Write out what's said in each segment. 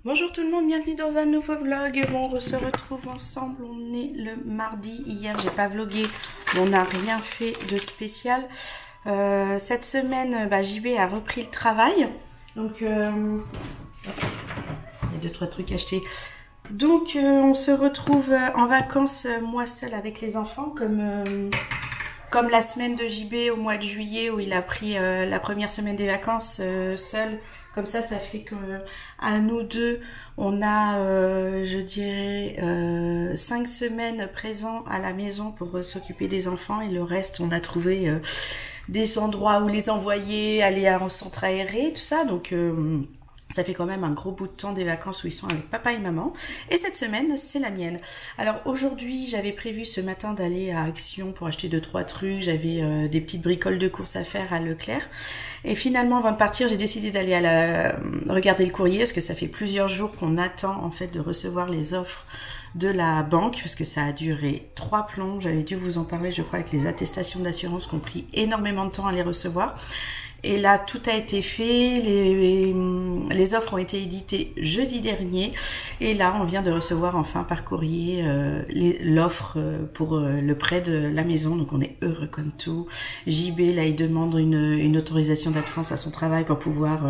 Bonjour tout le monde, bienvenue dans un nouveau vlog. Bon, on se retrouve ensemble, on est le mardi. Hier, j'ai pas vlogué, on n'a rien fait de spécial. Cette semaine, JB a repris le travail. Donc, il y a 2-3 trucs achetés. Donc, on se retrouve en vacances, moi seule avec les enfants, comme la semaine de JB au mois de juillet où il a pris la première semaine des vacances seul. Comme ça fait que à nous deux, on a, je dirais, 5 semaines présents à la maison pour s'occuper des enfants. Et le reste, on a trouvé des endroits où les envoyer, aller en centre aéré, tout ça. Donc, ça fait quand même un gros bout de temps des vacances où ils sont avec papa et maman. Et cette semaine, c'est la mienne. Alors aujourd'hui, j'avais prévu ce matin d'aller à Action pour acheter 2-3 trucs. J'avais des petites bricoles de course à faire à Leclerc. Et finalement, avant de partir, j'ai décidé d'aller regarder le courrier parce que ça fait plusieurs jours qu'on attend en fait de recevoir les offres de la banque parce que ça a duré 3 plombs. J'avais dû vous en parler, je crois, avec les attestations d'assurance qui ont pris énormément de temps à les recevoir. Et là, tout a été fait, les offres ont été éditées jeudi dernier. Et là, on vient de recevoir enfin par courrier l'offre pour le prêt de la maison. Donc, on est heureux comme tout. JB, là, il demande une autorisation d'absence à son travail pour pouvoir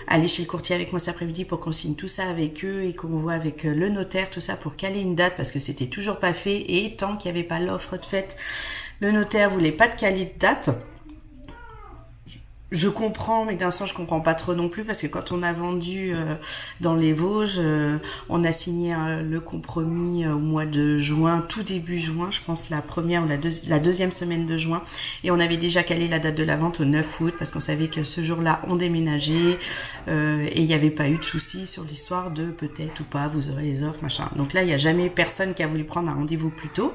aller chez le courtier avec moi cet après-midi pour qu'on signe tout ça avec eux et qu'on voit avec le notaire, tout ça pour caler une date parce que c'était toujours pas fait. Et tant qu'il n'y avait pas l'offre de fait, le notaire voulait pas de caler de date. Je comprends, mais d'un sens, je comprends pas trop non plus parce que quand on a vendu dans les Vosges, on a signé le compromis au mois de juin, tout début juin, je pense la première ou la deuxième semaine de juin, et on avait déjà calé la date de la vente au 9 août parce qu'on savait que ce jour-là, on déménageait et il n'y avait pas eu de soucis sur l'histoire de peut-être ou pas, vous aurez les offres, machin. Donc là, il n'y a jamais personne qui a voulu prendre un rendez-vous plus tôt.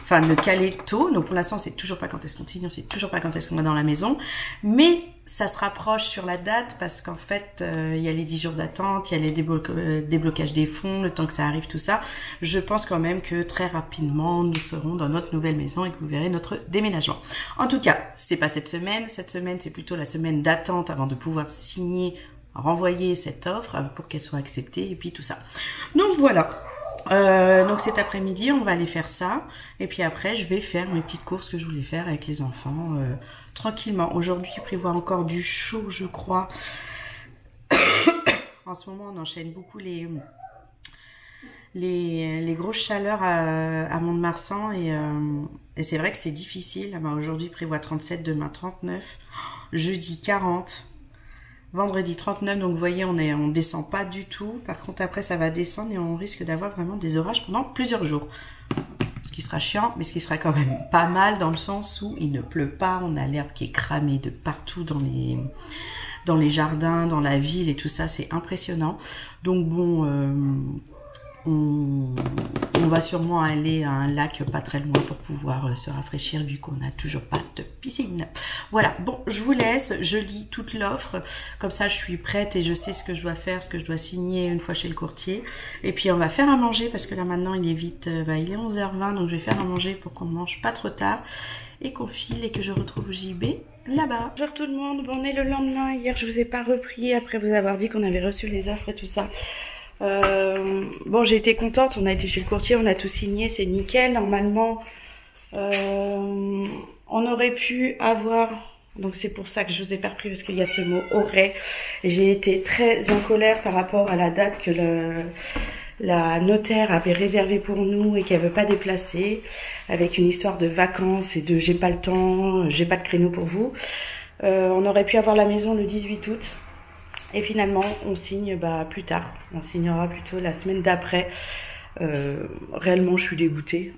Enfin, le caler tôt. Donc, pour l'instant, on sait toujours pas quand est-ce qu'on signe, on sait toujours pas quand est-ce qu'on va dans la maison. Mais, ça se rapproche sur la date parce qu'en fait, il y a les 10 jours d'attente, il y a les déblocages des fonds, le temps que ça arrive, tout ça. Je pense quand même que très rapidement, nous serons dans notre nouvelle maison et que vous verrez notre déménagement. En tout cas, c'est pas cette semaine. Cette semaine, c'est plutôt la semaine d'attente avant de pouvoir signer, renvoyer cette offre pour qu'elle soit acceptée et puis tout ça. Donc, voilà. Donc cet après-midi, on va aller faire ça. Et puis après, je vais faire mes petites courses que je voulais faire avec les enfants tranquillement. Aujourd'hui, il prévoit encore du chaud, je crois. En ce moment, on enchaîne beaucoup les grosses chaleurs à Mont-de-Marsan. Et c'est vrai que c'est difficile. Aujourd'hui, il prévoit 37, demain 39. Jeudi 40. Vendredi 39, donc vous voyez, on descend pas du tout. Par contre, après, ça va descendre et on risque d'avoir vraiment des orages pendant plusieurs jours. Ce qui sera chiant, mais ce qui sera quand même pas mal dans le sens où il ne pleut pas. On a l'herbe qui est cramée de partout dans les jardins, dans la ville et tout ça. C'est impressionnant. Donc bon, on va sûrement aller à un lac pas très loin pour pouvoir se rafraîchir vu qu'on n'a toujours pas de piscine. Voilà, bon, je vous laisse, je lis toute l'offre, comme ça je suis prête et je sais ce que je dois faire, ce que je dois signer une fois chez le courtier. Et puis on va faire à manger parce que là maintenant il est vite, il est 11h20, donc je vais faire à manger pour qu'on mange pas trop tard et qu'on file et que je retrouve JB là-bas. Bonjour tout le monde, bon, on est le lendemain, hier je vous ai pas repris après vous avoir dit qu'on avait reçu les offres et tout ça. Bon, j'ai été contente, on a été chez le courtier, on a tout signé, c'est nickel. Normalement, on aurait pu avoir, donc c'est pour ça que je vous ai pas repris parce qu'il y a ce mot aurait. J'ai été très en colère par rapport à la date que la notaire avait réservée pour nous et qu'elle veut pas déplacer, avec une histoire de vacances et de j'ai pas le temps, j'ai pas de créneau pour vous. On aurait pu avoir la maison le 18 août. Et finalement, on signe plus tard. On signera plutôt la semaine d'après. Réellement, je suis dégoûtée.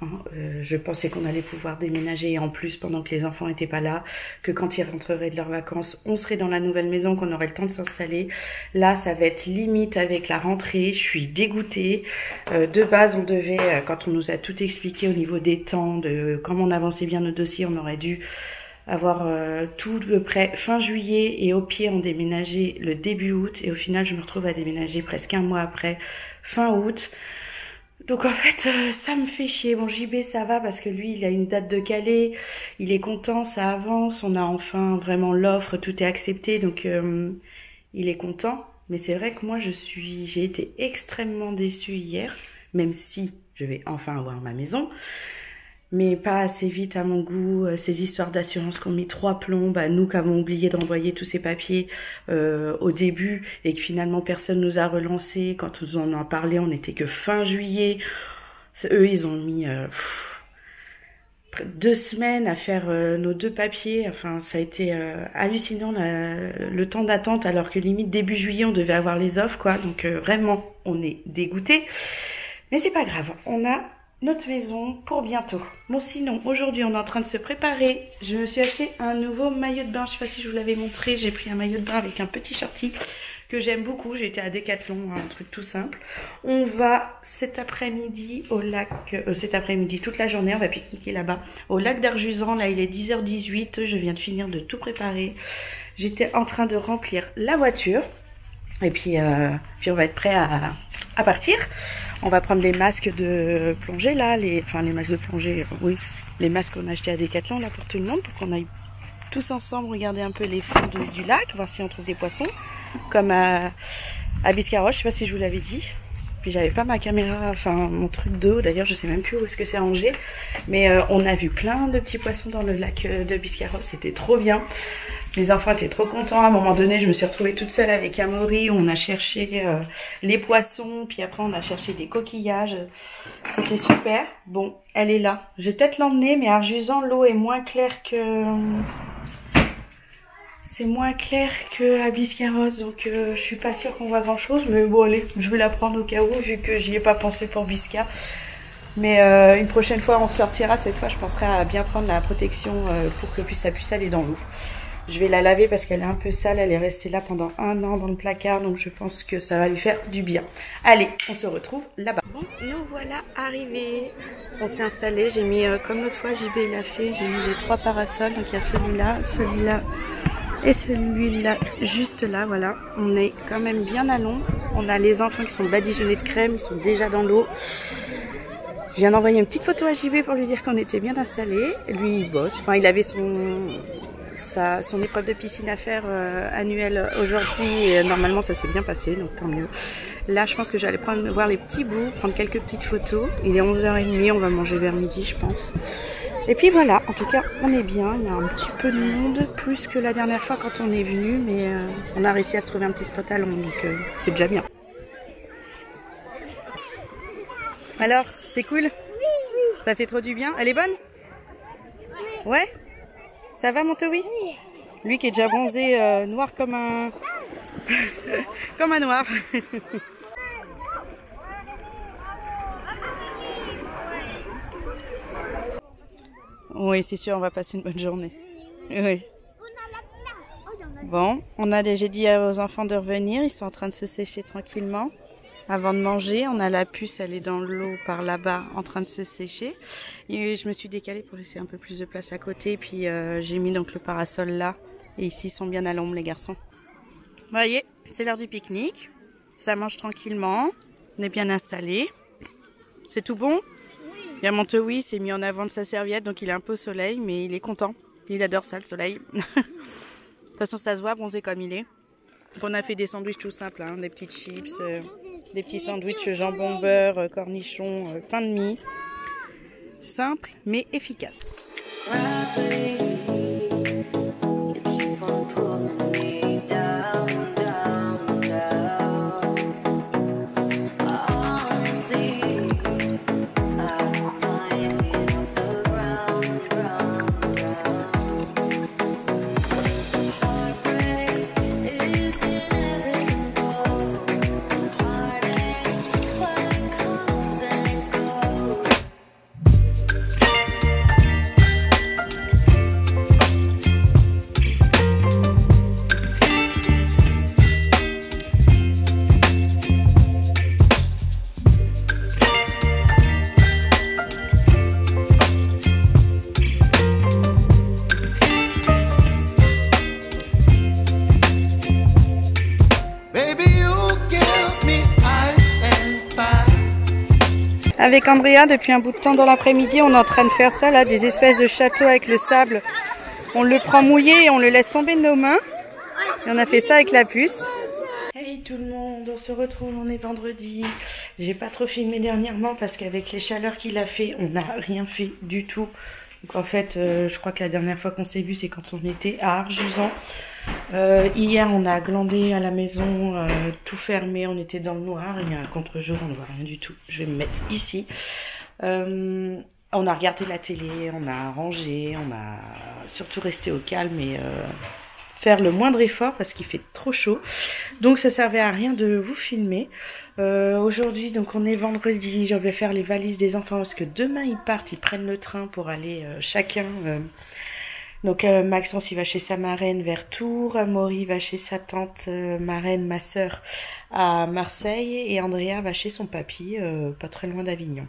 Je pensais qu'on allait pouvoir déménager et en plus pendant que les enfants étaient pas là, que quand ils rentreraient de leurs vacances, on serait dans la nouvelle maison, qu'on aurait le temps de s'installer. Là, ça va être limite avec la rentrée. Je suis dégoûtée. De base, on devait, quand on nous a tout expliqué au niveau des temps, de comment on avançait bien nos dossiers, on aurait dû avoir tout de près fin juillet et au pied on déménageait le début août et au final je me retrouve à déménager presque un mois après, fin août. Donc en fait ça me fait chier. Bon, JB ça va parce que lui il a une date de Calais, il est content, ça avance, on a enfin vraiment l'offre, tout est accepté donc il est content. Mais c'est vrai que moi, j'ai été extrêmement déçue hier, même si je vais enfin avoir ma maison. Mais pas assez vite à mon goût. Ces histoires d'assurance qu'on met 3 plombs, bah, nous qui avons oublié d'envoyer tous ces papiers au début et que finalement personne nous a relancé. Quand on en a parlé, on n'était que fin juillet. Eux, ils ont mis 2 semaines à faire nos 2 papiers. Enfin, ça a été hallucinant le temps d'attente, alors que limite début juillet, on devait avoir les offres, quoi. Donc vraiment, on est dégoûtés. Mais c'est pas grave, on a notre maison pour bientôt. Bon, sinon, aujourd'hui, on est en train de se préparer. Je me suis acheté un nouveau maillot de bain. Je sais pas si je vous l'avais montré. J'ai pris un maillot de bain avec un petit shorty que j'aime beaucoup. J'étais à Decathlon, un truc tout simple. On va cet après-midi au lac, cet après-midi, toute la journée, on va pique-niquer là-bas, au lac d'Arjusan. Là, il est 10h18. Je viens de finir de tout préparer. J'étais en train de remplir la voiture. Et puis on va être prêt à partir. On va prendre les masques de plongée là, les masques de plongée, oui, les masques qu'on a achetés à Decathlon là pour tout le monde, pour qu'on aille tous ensemble regarder un peu les fonds du lac, voir si on trouve des poissons, comme à Biscarrosse, je sais pas si je vous l'avais dit. Puis j'avais pas ma caméra, enfin mon truc d'eau, d'ailleurs je sais même plus où est-ce que c'est rangé, mais on a vu plein de petits poissons dans le lac de Biscarrosse, c'était trop bien. Les enfants étaient trop contents. À un moment donné, je me suis retrouvée toute seule avec Amaury. On a cherché les poissons, puis après on a cherché des coquillages. C'était super. Bon, elle est là. Je vais peut-être l'emmener, mais à Arjusan, l'eau est moins claire que... C'est moins clair qu'à Biscarrosse, donc je suis pas sûre qu'on voit grand-chose. Mais bon, allez, je vais la prendre au cas où, vu que j'y ai pas pensé pour Bisca. Mais une prochaine fois, on sortira. Cette fois, je penserai à bien prendre la protection pour que ça puisse aller dans l'eau. Je vais la laver parce qu'elle est un peu sale. Elle est restée là pendant 1 an dans le placard. Donc je pense que ça va lui faire du bien. Allez, on se retrouve là-bas. Bon, nous voilà arrivés. On s'est installé. J'ai mis, comme l'autre fois, JB l'a fait. J'ai mis les 3 parasols. Donc il y a celui-là et celui-là juste là. Voilà. On est quand même bien à l'ombre. On a les enfants qui sont badigeonnés de crème. Ils sont déjà dans l'eau. Je viens d'envoyer une petite photo à JB pour lui dire qu'on était bien installés. Lui, il bosse. Enfin, il avait son épreuve de piscine à faire annuelle aujourd'hui et normalement ça s'est bien passé, donc tant mieux. Là je pense que j'allais voir les petits bouts, prendre quelques petites photos. Il est 11h30, on va manger vers midi je pense. Et puis voilà, en tout cas on est bien, il y a un petit peu de monde, plus que la dernière fois quand on est venu, mais on a réussi à se trouver un petit spot à l'ombre, donc c'est déjà bien. Alors, c'est cool? Oui. Ça fait trop du bien? Elle est bonne? Oui. Ouais? Ça va, mon Towi? Oui. Lui qui est déjà bronzé noir comme un... comme un noir. Oui, c'est sûr, on va passer une bonne journée. Oui. Bon, j'ai dit aux enfants de revenir. Ils sont en train de se sécher tranquillement. Avant de manger, on a la puce, elle est dans l'eau par là-bas en train de se sécher. Et je me suis décalée pour laisser un peu plus de place à côté. Puis j'ai mis donc le parasol là. Et ici, ils sont bien à l'ombre les garçons. Vous voyez, c'est l'heure du pique-nique. Ça mange tranquillement. On est bien installé. C'est tout bon? Il y a mon Towi, s'est mis en avant de sa serviette, donc il est un peu au soleil, mais il est content. Il adore ça, le soleil. De toute façon, ça se voit, bronzé comme il est. Donc, on a fait des sandwichs tout simples, hein, des petites chips... des petits sandwichs jambon, beurre, cornichons, pain de mie. Simple mais efficace. Avec Andrea, depuis un bout de temps dans l'après-midi, on est en train de faire ça, là, des espèces de châteaux avec le sable. On le prend mouillé et on le laisse tomber de nos mains. Et on a fait ça avec la puce. Hey, Oui, tout le monde, on se retrouve, on est vendredi. J'ai pas trop filmé dernièrement parce qu'avec les chaleurs qu'il a fait, on n'a rien fait du tout. Donc en fait, je crois que la dernière fois qu'on s'est vu, c'est quand on était à Arjusan. Hier, on a glandé à la maison, tout fermé, on était dans le noir, il y a un contre-jour, on ne voit rien du tout. Je vais me mettre ici. On a regardé la télé, on a rangé, on a surtout resté au calme et faire le moindre effort parce qu'il fait trop chaud. Donc ça servait à rien de vous filmer. Aujourd'hui, donc on est vendredi, je vais faire les valises des enfants parce que demain ils partent, ils prennent le train pour aller chacun. Donc Maxence il va chez sa marraine vers Tours, Amaury va chez sa tante marraine, ma sœur, à Marseille, et Andrea va chez son papy, pas très loin d'Avignon.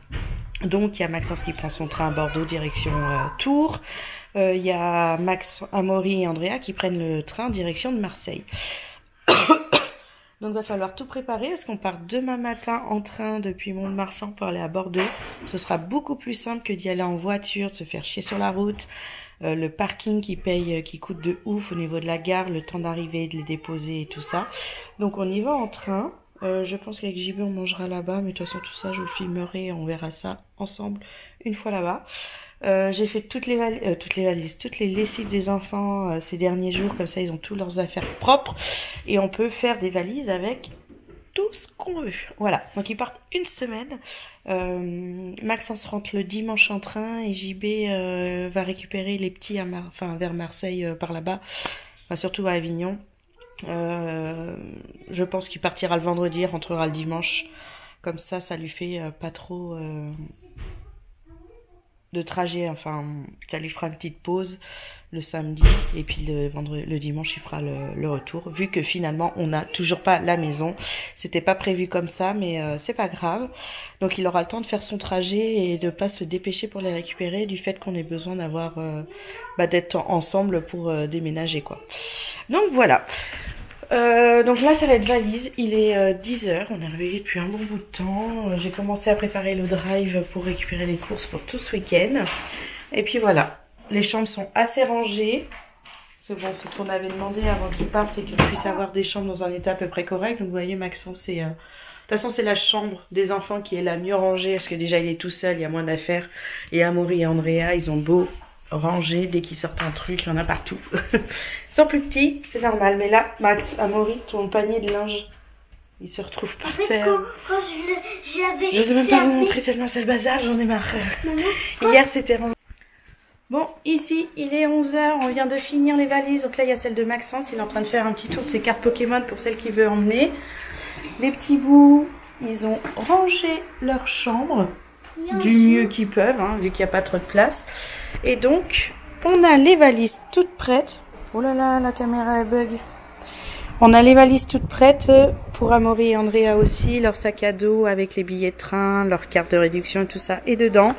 Donc il y a Maxence qui prend son train à Bordeaux direction Tours. Il y a Max, Amaury et Andrea qui prennent le train direction de Marseille. Donc va falloir tout préparer parce qu'on part demain matin en train depuis Mont-de-Marsan pour aller à Bordeaux. Ce sera beaucoup plus simple que d'y aller en voiture, de se faire chier sur la route. Le parking qui coûte de ouf au niveau de la gare, le temps d'arriver, de les déposer et tout ça. Donc on y va en train. Je pense qu'avec JB on mangera là-bas, mais de toute façon tout ça je vous filmerai et on verra ça ensemble une fois là-bas. J'ai fait toutes les valises, toutes les lessives des enfants ces derniers jours, comme ça ils ont tous leurs affaires propres et on peut faire des valises avec tout ce qu'on veut. Voilà, donc ils partent une semaine. Maxence rentre le dimanche en train et JB va récupérer les petits vers Marseille par là-bas, enfin, surtout à Avignon. Je pense qu'il partira le vendredi, rentrera le dimanche. Comme ça lui fait pas trop de trajet, enfin ça lui fera une petite pause le samedi et puis le dimanche il fera le retour, vu que finalement on n'a toujours pas la maison. C'était pas prévu comme ça, mais c'est pas grave, donc il aura le temps de faire son trajet et de pas se dépêcher pour les récupérer, du fait qu'on ait besoin d'avoir d'être ensemble pour déménager quoi. Donc voilà. Donc là ça va être valise, il est 10h, on est réveillé depuis un bon bout de temps, j'ai commencé à préparer le drive pour récupérer les courses pour tout ce week-end, et puis voilà, les chambres sont assez rangées, c'est bon, c'est ce qu'on avait demandé avant qu'il parte, c'est qu'il puisse avoir des chambres dans un état à peu près correct. Donc vous voyez Maxence, c'est de toute façon c'est la chambre des enfants qui est la mieux rangée, parce que déjà il est tout seul, il y a moins d'affaires, et Amaury et Andrea, ils ont beau rangés, dès qu'ils sortent un truc, il y en a partout. Ils sont plus petits, c'est normal. Mais là, Max, Amaury, ton panier de linge, il se retrouve par terre. Quand je sais même pas vous montrer tellement c'est le bazar, j'en ai marre. Hier, c'était rangé. Bon, ici, il est 11h, on vient de finir les valises. Donc là, il y a celle de Maxence, il est en train de faire un petit tour de ses cartes Pokémon pour celle qu'il veut emmener. Les petits bouts, ils ont rangé leur chambre du mieux qu'ils peuvent, hein, vu qu'il n'y a pas trop de place. Et donc, on a les valises toutes prêtes. Oh là là, la caméra elle bug. On a les valises toutes prêtes pour Amaury et Andrea aussi, leur sac à dos avec les billets de train, leur carte de réduction et tout ça est dedans.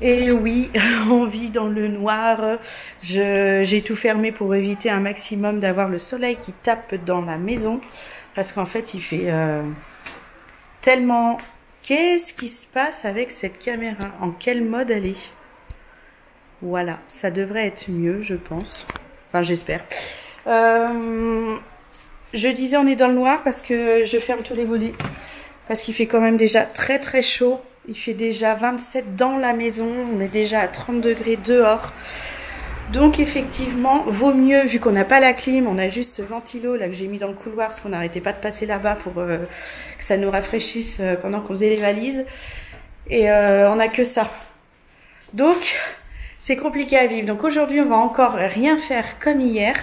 Et oui, on vit dans le noir. J'ai tout fermé pour éviter un maximum d'avoir le soleil qui tape dans la maison. Parce qu'en fait, il fait tellement... Qu'est-ce qui se passe avec cette caméra? En quel mode elle est? Voilà, ça devrait être mieux, je pense. Enfin, j'espère. Je disais on est dans le noir parce que je ferme tous les volets. Parce qu'il fait quand même déjà très très chaud. Il fait déjà 27 dans la maison. On est déjà à 30 degrés dehors. Donc effectivement, vaut mieux, vu qu'on n'a pas la clim, on a juste ce ventilo là que j'ai mis dans le couloir parce qu'on n'arrêtait pas de passer là-bas pour que ça nous rafraîchisse pendant qu'on faisait les valises. Et on n'a que ça. Donc, c'est compliqué à vivre. Donc aujourd'hui, on va encore rien faire comme hier.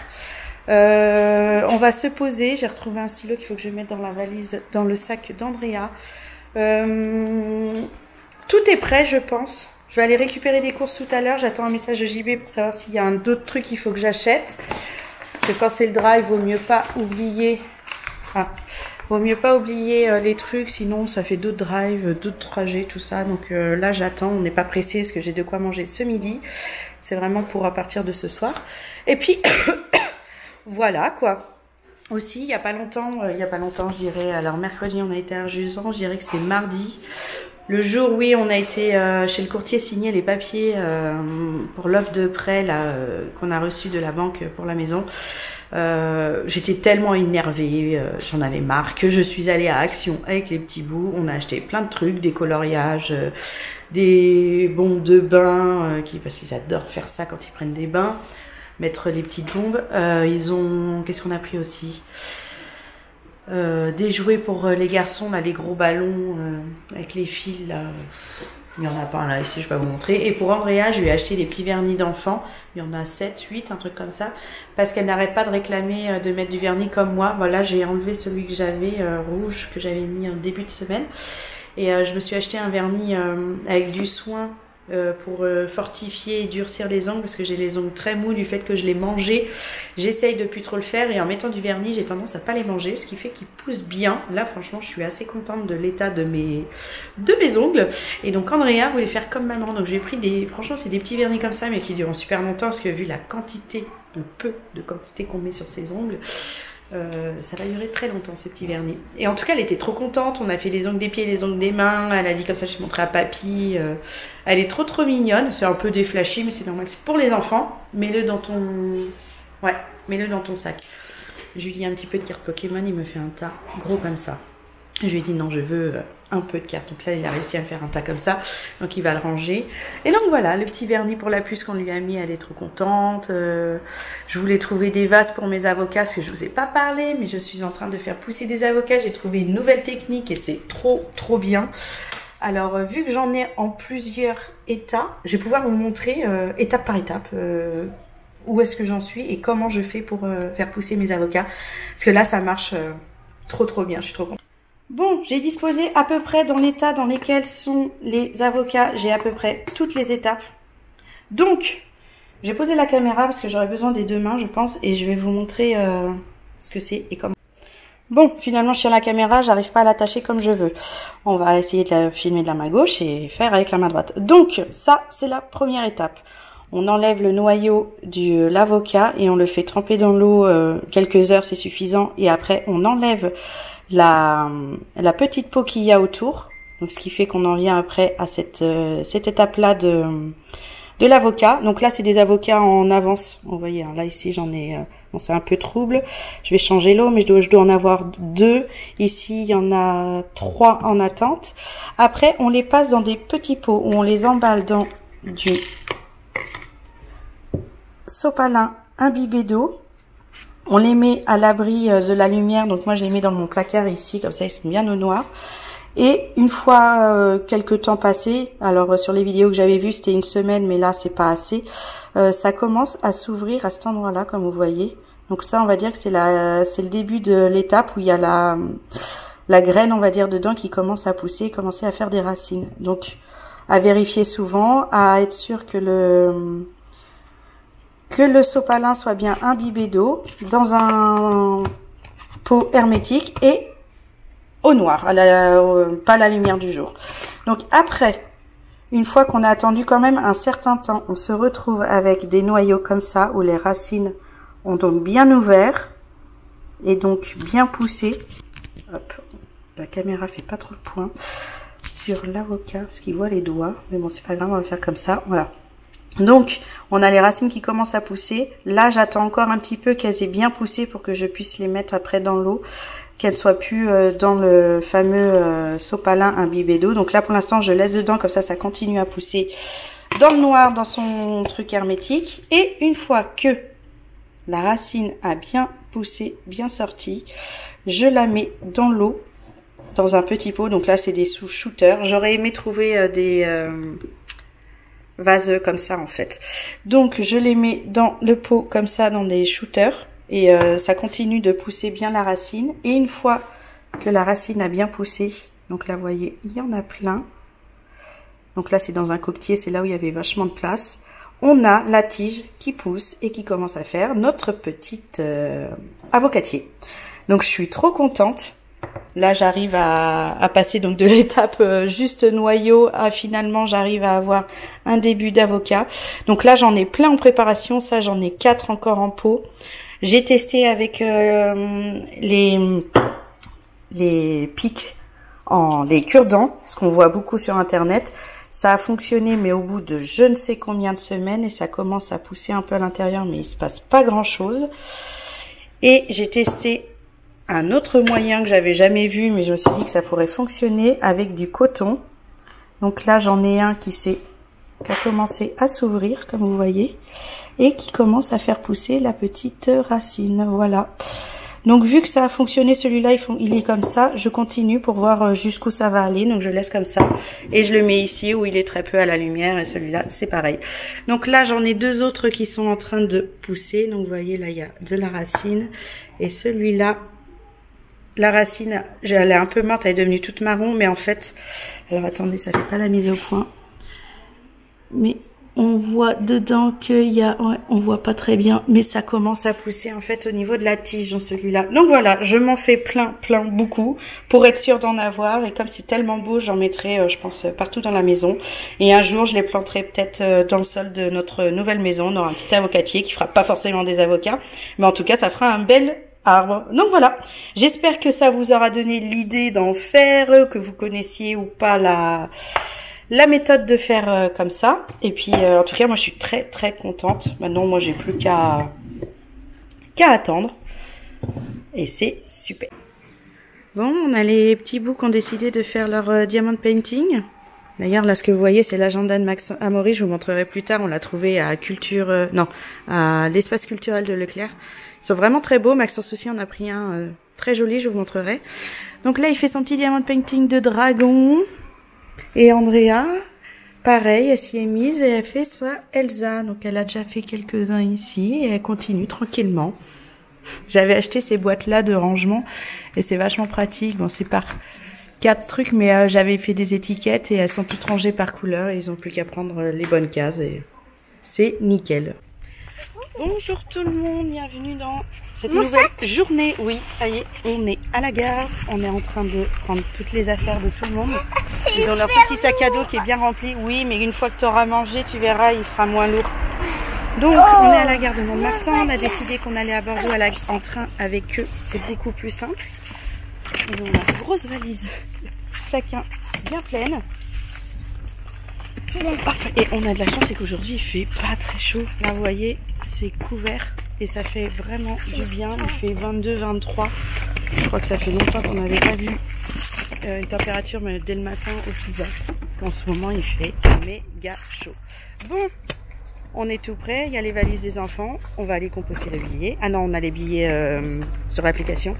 On va se poser. J'ai retrouvé un stylo qu'il faut que je mette dans la valise, dans le sac d'Andrea. Tout est prêt, je pense. Je vais aller récupérer des courses tout à l'heure. J'attends un message de JB pour savoir s'il y a d'autres trucs qu'il faut que j'achète. Parce que quand c'est le drive, vaut mieux pas oublier. Vaut mieux pas oublier les trucs, sinon ça fait d'autres drives, d'autres trajets, tout ça. Donc là, j'attends. On n'est pas pressé parce que j'ai de quoi manger ce midi. C'est vraiment pour à partir de ce soir. Et puis voilà quoi. Aussi, il y a pas longtemps, je dirais. Alors mercredi, on a été à Arjusan. Je dirais que c'est mardi. Le jour, oui, on a été chez le courtier signer les papiers pour l'offre de prêt là qu'on a reçu de la banque pour la maison. J'étais tellement énervée, j'en avais marre que je suis allée à Action avec les petits bouts. On a acheté plein de trucs, des coloriages, des bombes de bain, parce qu'ils adorent faire ça quand ils prennent des bains, mettre les petites bombes. Ils ont, qu'est-ce qu'on a pris aussi? Des jouets pour les garçons, là, les gros ballons avec les fils là. Il y en a pas là ici, je vais pas vous montrer. Et pour Andrea, je lui ai acheté des petits vernis d'enfants. Il y en a 7, 8, un truc comme ça. Parce qu'elle n'arrête pas de réclamer de mettre du vernis comme moi. Voilà, j'ai enlevé celui que j'avais, rouge, que j'avais mis en début de semaine. Et je me suis acheté un vernis avec du soin pour fortifier et durcir les ongles. Parce que j'ai les ongles très mous du fait que je les mangeais. J'essaye de plus trop le faire. Et en mettant du vernis, j'ai tendance à pas les manger. Ce qui fait qu'ils poussent bien. Là, franchement, je suis assez contente de l'état de mes ongles. Et donc Andrea voulait faire comme maman, donc j'ai pris des, franchement c'est des petits vernis comme ça mais qui durent super longtemps parce que vu la quantité, le peu de quantité qu'on met sur ses ongles, ça va durer très longtemps ces petits vernis. Et en tout cas elle était trop contente, on a fait les ongles des pieds, les ongles des mains, elle a dit comme ça je vais montrer à papy, elle est trop mignonne, c'est un peu déflashy mais c'est normal, c'est pour les enfants, mets-le dans ton, ouais, mets-le dans ton sac. Je lui dis un petit peu de carte Pokémon, il me fait un tas gros comme ça. Je lui ai dit non, je veux un peu de cartes. Donc là, il a réussi à faire un tas comme ça. Donc il va le ranger. Et donc voilà, le petit vernis pour la puce qu'on lui a mis, elle est trop contente. Je voulais trouver des vases pour mes avocats, parce que je vous ai pas parlé, mais je suis en train de faire pousser des avocats. J'ai trouvé une nouvelle technique et c'est trop bien. Alors, vu que j'en ai en plusieurs états, je vais pouvoir vous montrer étape par étape où est-ce que j'en suis et comment je fais pour faire pousser mes avocats. Parce que là, ça marche trop bien. Je suis trop contente. Bon, j'ai disposé à peu près dans l'état dans lequel sont les avocats. J'ai à peu près toutes les étapes. Donc, j'ai posé la caméra parce que j'aurai besoin des deux mains, je pense. Et je vais vous montrer ce que c'est et comment. Bon, finalement, je tiens la caméra, j'arrive pas à l'attacher comme je veux. On va essayer de la filmer de la main gauche et faire avec la main droite. Donc, ça, c'est la première étape. On enlève le noyau de l'avocat et on le fait tremper dans l'eau quelques heures, c'est suffisant. Et après, on enlève la petite peau qu'il y a autour. Donc, ce qui fait qu'on en vient après à cette étape-là de l'avocat. Donc là, c'est des avocats en avance. Vous voyez, hein, là, ici, j'en ai... bon, c'est un peu trouble. Je vais changer l'eau, mais je dois en avoir 2. Ici, il y en a 3 en attente. Après, on les passe dans des petits pots où on les emballe dans du sopalin imbibé d'eau. On les met à l'abri de la lumière. Donc moi, je les mets dans mon placard ici. Comme ça, ils sont bien au noir. Et une fois quelques temps passés, alors sur les vidéos que j'avais vues, c'était une semaine, mais là, c'est pas assez. Ça commence à s'ouvrir à cet endroit-là, comme vous voyez. Donc ça, on va dire que c'est le début de l'étape où il y a la graine, on va dire, dedans qui commence à pousser, commencer à faire des racines. Donc, à vérifier souvent, à être sûr que le sopalin soit bien imbibé d'eau dans un pot hermétique et au noir, pas à la lumière du jour. Donc après, une fois qu'on a attendu quand même un certain temps, on se retrouve avec des noyaux comme ça, où les racines ont donc bien ouvert et donc bien poussé. Hop, la caméra fait pas trop de points sur l'avocat, parce qu'il voit les doigts. Mais bon, c'est pas grave, on va faire comme ça, voilà. Donc, on a les racines qui commencent à pousser. Là, j'attends encore un petit peu qu'elles aient bien poussé pour que je puisse les mettre après dans l'eau, qu'elles soient plus dans le fameux sopalin imbibé d'eau. Donc là, pour l'instant, je laisse dedans, comme ça continue à pousser dans le noir, dans son truc hermétique. Et une fois que la racine a bien poussé, bien sorti, je la mets dans l'eau, dans un petit pot. Donc là, c'est des sous-shooters. J'aurais aimé trouver des vases comme ça, en fait. Donc, je les mets dans le pot, comme ça, dans des shooters. Et ça continue de pousser bien la racine. Et une fois que la racine a bien poussé, donc là, vous voyez, il y en a plein. Donc là, c'est dans un coquetier, c'est là où il y avait vachement de place. On a la tige qui pousse et qui commence à faire notre petite avocatier. Donc, je suis trop contente. Là, j'arrive à passer donc de l'étape juste noyau à finalement, j'arrive à avoir un début d'avocat. Donc là, j'en ai plein en préparation. Ça, j'en ai 4 encore en pot. J'ai testé avec les pics les cure-dents, ce qu'on voit beaucoup sur internet. Ça a fonctionné, mais au bout de je ne sais combien de semaines, et ça commence à pousser un peu à l'intérieur, mais il se passe pas grand chose. Et j'ai testé un autre moyen que j'avais jamais vu, mais je me suis dit que ça pourrait fonctionner avec du coton. Donc là, j'en ai un qui a commencé à s'ouvrir, comme vous voyez, et qui commence à faire pousser la petite racine. Voilà. Donc vu que ça a fonctionné, celui-là, il est comme ça. Je continue pour voir jusqu'où ça va aller. Donc je laisse comme ça. Et je le mets ici où il est très peu à la lumière. Et celui-là, c'est pareil. Donc là, j'en ai deux autres qui sont en train de pousser. Donc vous voyez, là, il y a de la racine. Et celui-là, la racine, elle est un peu morte. Elle est devenue toute marron. Mais en fait, alors attendez, ça fait pas la mise au point. Mais on voit dedans qu'il y a, ouais, on voit pas très bien, mais ça commence à pousser en fait au niveau de la tige dans celui-là. Donc voilà, je m'en fais plein, beaucoup pour être sûre d'en avoir. Et comme c'est tellement beau, j'en mettrai, je pense, partout dans la maison. Et un jour, je les planterai peut-être dans le sol de notre nouvelle maison. On aura un petit avocatier qui fera pas forcément des avocats, mais en tout cas, ça fera un bel arbre. Donc voilà, j'espère que ça vous aura donné l'idée d'en faire, que vous connaissiez ou pas la méthode de faire comme ça. Et puis en tout cas moi je suis très contente. Maintenant moi j'ai plus qu'à attendre et c'est super. Bon, on a les petits bouts qui ont décidé de faire leur diamond painting. D'ailleurs là ce que vous voyez c'est l'agenda de Max Amaury, je vous montrerai plus tard. On l'a trouvé à à l'espace culturel de Leclerc. Ils sont vraiment très beaux. Maxence aussi en a pris un très joli, je vous montrerai. Donc là il fait son petit diamond painting de dragon. Et Andrea, pareil, elle s'y est mise et elle fait ça Elsa. Donc elle a déjà fait quelques-uns ici et elle continue tranquillement. J'avais acheté ces boîtes-là de rangement et c'est vachement pratique. Bon, c'est par 4 trucs, mais j'avais fait des étiquettes et elles sont toutes rangées par couleur et ils ont plus qu'à prendre les bonnes cases et c'est nickel. Bonjour tout le monde, bienvenue dans cette nouvelle journée. Oui, ça y est, on est à la gare. On est en train de prendre toutes les affaires de tout le monde. Ils ont leur petit sac à dos qui est bien rempli. Oui, mais une fois que tu auras mangé, tu verras, il sera moins lourd. Donc, on est à la gare de Mont-de-Marsan. On a décidé qu'on allait à Bordeaux en train avec eux. C'est beaucoup plus simple. Ils ont une grosse valise, chacun bien pleine. Et on a de la chance, c'est qu'aujourd'hui il fait pas très chaud. Là vous voyez, c'est couvert et ça fait vraiment du bien. Il fait 22-23. Je crois que ça fait longtemps qu'on n'avait pas vu une température mais dès le matin aussi basse. Parce qu'en ce moment il fait méga chaud. Bon, on est tout prêt. Il y a les valises des enfants. On va aller composter les billets. Ah non, on a les billets sur l'application.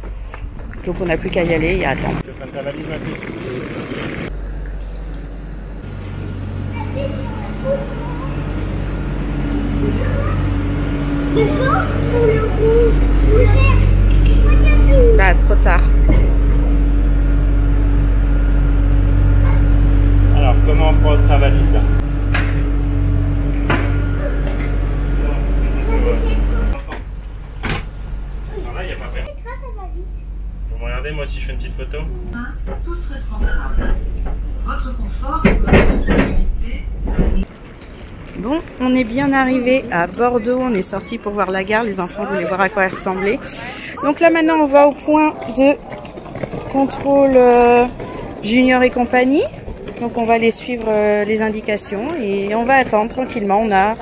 Donc on n'a plus qu'à y aller et à attendre. Le jaune ou le rouge ou le vert? C'est quoi qu'il y a plus? Bah, trop tard. Alors, comment on prend sa valise là? Alors là, il n'y a pas peur. Vous me regardez, moi aussi je fais une petite photo. Tous responsables. Votre confort et votre sécurité. Bon, on est bien arrivé à Bordeaux, on est sorti pour voir la gare, les enfants voulaient voir à quoi elle ressemblait. Donc là maintenant on va au point de contrôle Junior et compagnie. Donc on va aller suivre les indications et on va attendre tranquillement. On a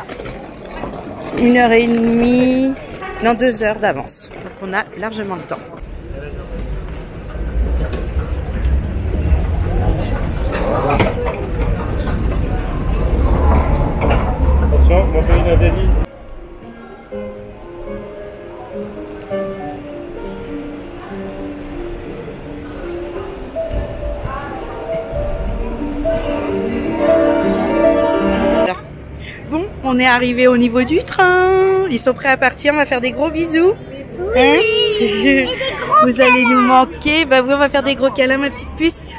1h30, non 2 heures d'avance. Donc on a largement le temps. Attention, montrez la devise. Bon, on est arrivé au niveau du train. Ils sont prêts à partir, on va faire des gros bisous. Oui, hein et des gros Vous allez nous manquer. Bah oui, on va faire des gros câlins, ma petite puce.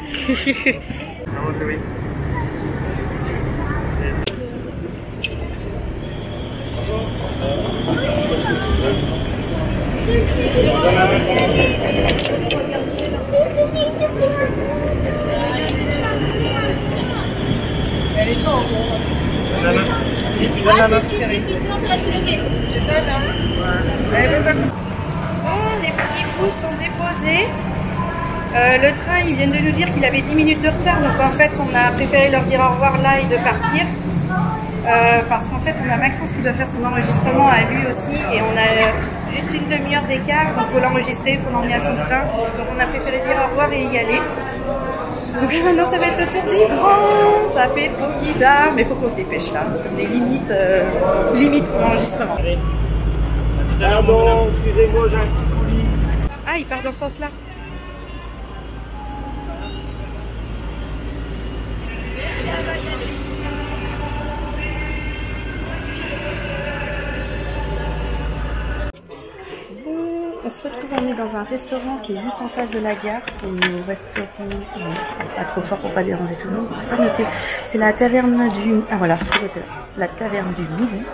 Sinon tu restes bloqué. C'est ça, là. Bon, les petits bouts sont déposés. Le train, ils viennent de nous dire qu'il avait 10 minutes de retard. Donc en fait, on a préféré leur dire au revoir là et de partir. Parce qu'en fait, on a Maxence qui doit faire son enregistrement à lui aussi. Et on a juste juste une demi-heure d'écart, donc il faut l'enregistrer, il faut l'emmener à son train. Donc on a préféré dire au revoir et y aller. Donc là maintenant ça va être au tour des grands, ça fait trop bizarre, mais il faut qu'on se dépêche là, parce qu'on est limite pour l'enregistrement. Pardon, excusez-moi, j'ai un petit colis. Ah, il part dans ce sens-là. On se retrouve, on est dans un restaurant qui est juste en face de la gare. Au restaurant, je parle pas trop fort pour pas déranger tout le monde, c'est pas noté. C'est la taverne du... Ah voilà, c'est la taverne du Midi.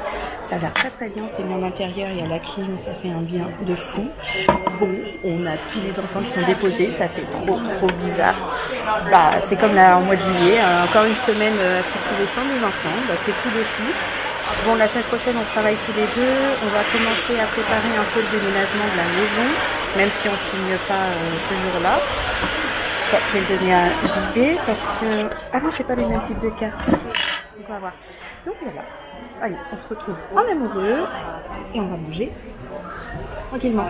Ça a l'air très très bien, c'est mis en intérieur, il y a la clim, ça fait un bien de fou. Bon, on a tous les enfants qui sont déposés, ça fait trop bizarre. Bah, c'est comme là en mois de juillet, encore une semaine à se retrouver sans les enfants, bah, c'est cool aussi. Bon, la semaine prochaine, on travaille tous les deux. On va commencer à préparer un peu le déménagement de la maison, même si on ne signe pas ce jour-là. Ça, je vais le donner à JB parce que... Ah non, c'est pas les mêmes types de cartes. Donc, on va voir. Donc, voilà. Allez, on se retrouve en amoureux et on va manger tranquillement.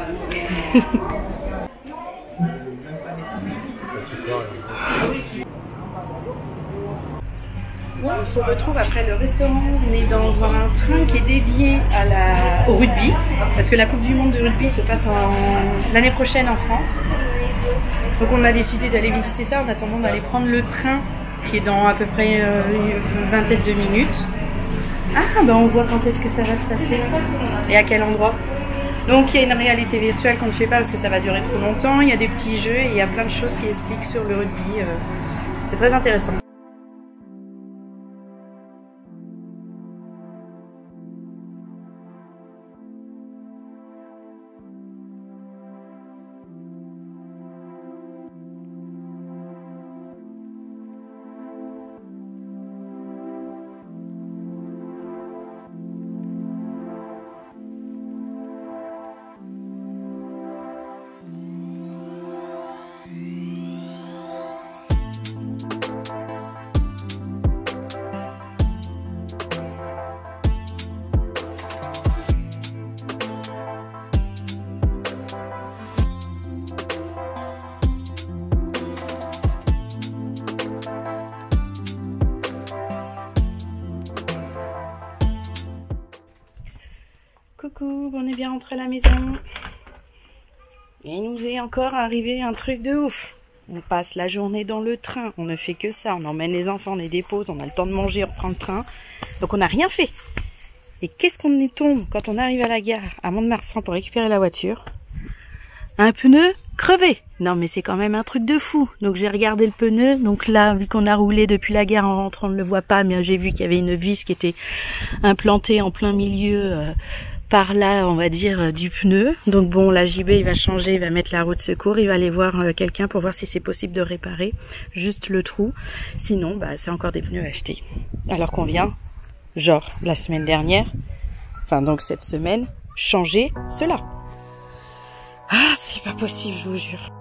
Bon, on se retrouve après le restaurant, on est dans un train qui est dédié au rugby, parce que la Coupe du Monde de rugby se passe l'année prochaine en France. Donc on a décidé d'aller visiter ça en attendant d'aller prendre le train qui est dans à peu près une vingtaine de minutes. Ah ben on voit quand est-ce que ça va se passer et à quel endroit. Donc il y a une réalité virtuelle qu'on ne fait pas parce que ça va durer trop longtemps, il y a des petits jeux et il y a plein de choses qui expliquent sur le rugby. C'est très intéressant. Coucou, on est bien rentré à la maison. Et il nous est encore arrivé un truc de ouf. On passe la journée dans le train, on ne fait que ça. On emmène les enfants, on les dépose, on a le temps de manger, on reprend le train. Donc on n'a rien fait. Et qu'est-ce qu'on y tombe quand on arrive à la gare à Mont-de-Marsan pour récupérer la voiture? Un pneu crevé. Non mais c'est quand même un truc de fou. Donc j'ai regardé le pneu. Donc là, vu qu'on a roulé depuis la gare en rentrant, on ne le voit pas. Mais j'ai vu qu'il y avait une vis qui était implantée en plein milieu par là, on va dire, du pneu. Donc bon, la JB, il va changer, il va mettre la roue de secours. Il va aller voir quelqu'un pour voir si c'est possible de réparer juste le trou. Sinon, bah c'est encore des pneus achetés. Alors qu'on vient, genre la semaine dernière, enfin donc cette semaine, changer cela. Ah, c'est pas possible, je vous jure.